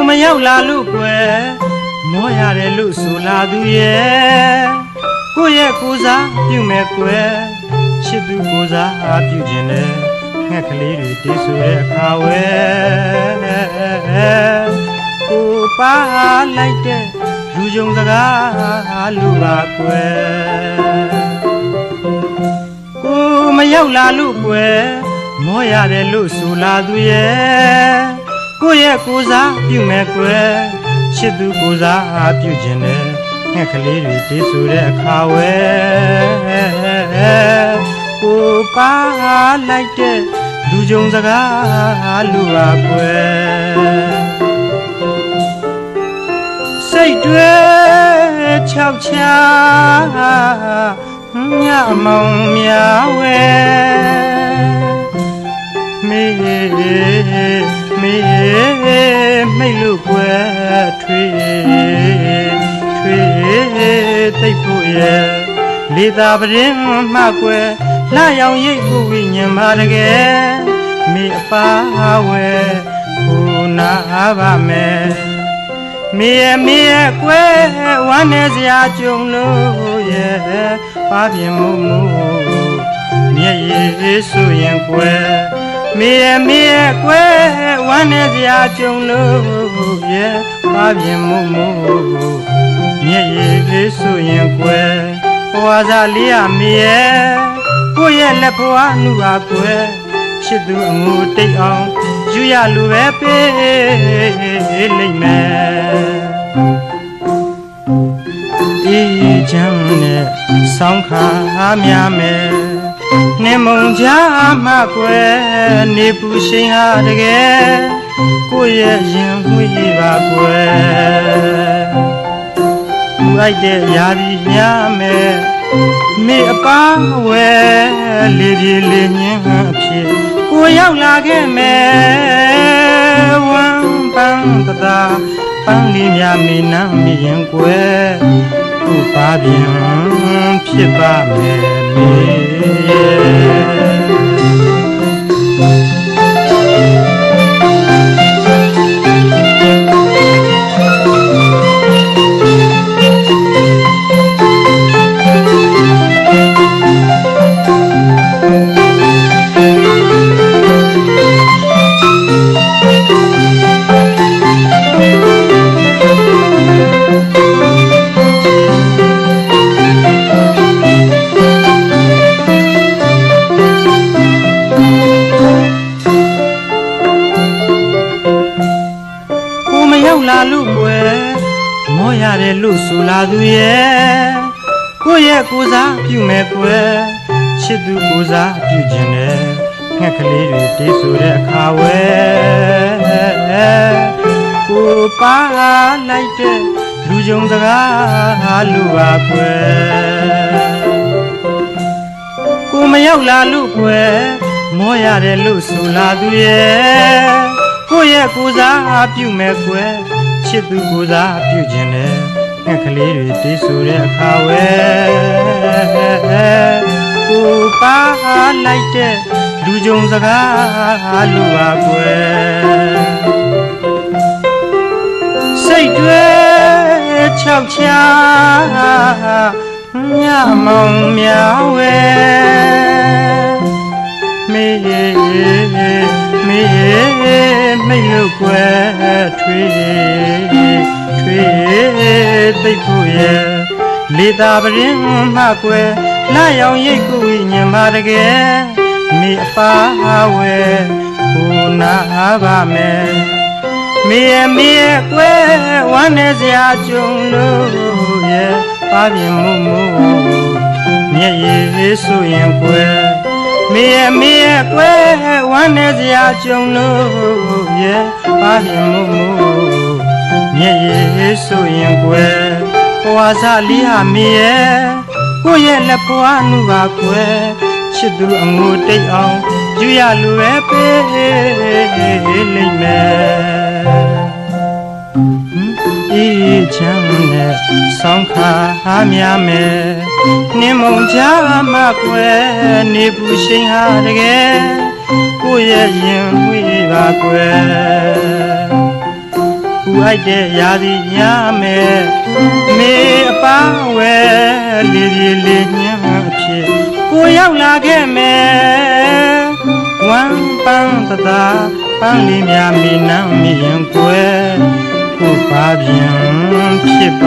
မရောက်လာလို့ကွယ်မောရတယ်လို့ဆိုလာသူရဲ့ကိုယ့်ရဲ့ကိုစားပြုမဲ့ကွယ်ချစ်သူကိုစားပြုခြင်းနဲ့ငှက်ကလေးတွေတေးဆိုတဲ့အခါဝဲကိုပါလိုက်တဲ့လူကြုံစကားလူပါကွယ်ကိုမရောက်လာလို့ကွယ်မောရတယ်လို့ဆိုလာသူရဲ့ကိုယ့်ရဲ့ကိုစားပြုမဲ့ကွယ်ချစ်သူကိုစားပြုခြင်းနဲ့ငှက်ကလေးတွေတေးဆိုတဲ့အခါဝဲကိုပါလိုက်တဲ့လူကြုံစကားလူပါကွယ်စိတ်တွေချောက်ချာညမောင်များဝဲမေမိတ်လို့ကွယ်ထွေသိပ်ဖို့ရဲ့လေသာပရင်မှကွယ်လှရောင်ရိပ်ကိုဝိညာဉ်ပါတကယ်မိအပါဝဲကိုနာပါမယ်မိရဲ့ကွယ်ဝမ်းနေစရာကြုံလို့ရဲ့ပါပြင်မှုမျက်ရည်ဆိုရင်ကွယ်မိရဲ့ကွယ်ဝမ်းနေစရာကြုံလို့ရဲ့ပါပြင်မှုမျက်ရည်ဆိုရင်ကွယ်ဘဝစားလေးရမိရဲ့ကိုယ့်ရဲ့လက်ဖွားနှူပါကွယ်ချစ်သူအငိုတိတ်အောင်ယူရလူပဲပေးလိမ့်မယ်အေးချမ်းနဲ့ဆောင်းခါများမယ်နေမုံချမှကွယ်နေပူရှိန်ဟာတကယ်ကိုယ့်ရဲ့ရင်မွေးပါကွယ်လူအိုက်တဲ့ရာဒီများမယ်မိအပါဝဲလေးပြေလေးညင်းအဖြစ်ကိုရောက်လာခဲ့မယ်ဝမ်းပန်းတသာပန်းလေးများမိနမ်းမြင်ကွယ်ကိုပါပြင်ဖြစ်ပါမယ်မေလာလို့ကွယ်မောရတယ်လို့ဆိုလာသူရဲ့ကိုယ့်ရဲ့ကိုစားပြုမဲ့ကွယ်ချစ်သူကိုစားပြုခြင်းနဲ့ငှက်ကလေးတွေတေးဆိုတဲ့အခါဝဲကိုပါလိုက်တဲ့လူကြုံစကားလူပါကွယ်ကိုမရောက်လာလို့ကွယ်မောရတယ်လို့ဆိုလာသူရဲ့ကိုယ့်ရဲ့ကိုစားပြုမဲ့ကွယ်ချစ်သူကိုစားပြုခြင်းနဲ့ငှက်ကလေးတွေတေးဆိုတဲ့အခါဝဲကိုပါလိုက်တဲ့လူကြုံစကားလူပါကွယ်စိတ်တွေချောက်ချာညမောင်များဝဲမိလို့ကွယ်ထွေသိပ်ဖို့ရဲ့လေသာပရင်မှကွယ်လှရောင်ရိပ်ကိုဝိညာဉ်ပါတကယ်မိအပါဝဲကိုနာပါမယ်မိရဲ့ကွယ်ဝမ်းနေစရာကြုံလို့ရဲ့ပါပြင်မှုမျက်ရည်ဆိုရင်ကွယ်မိရဲ့ကွယ်ဝမ်းနေစရာကြုံလို့ရဲ့ပါပြင်မှုမျက်ရည်ဆိုရင်ကွယ်ဘဝစားလေးဟာမိရဲ့ကိုယ့်ရဲ့လက်ဖွားနှူပါကွယ်ချစ်သူအငိုတိတ်အောင်ယူရလူပဲပေးလိမ့်မယ်အေးချမ်းနဲ့ဆောင်းခါများမယ် နှင်းမုံချမှကွယ်နေပူရှိန်ဟာတကယ်ကိုရဲ့ရင်မွေးပါကွယ်ပူအိုက်တဲ့ရာသီညမယ်မေအပန်းဝဲလေးပြေလေးညံအဖြစ်ကိုရောက်လာခဲ့မယ်ဝမ်းပန်းတသာပန်းလေးများမိနမ်းမိရင်ကွယ်ကိုပါပြန်ဖြစ်ပါ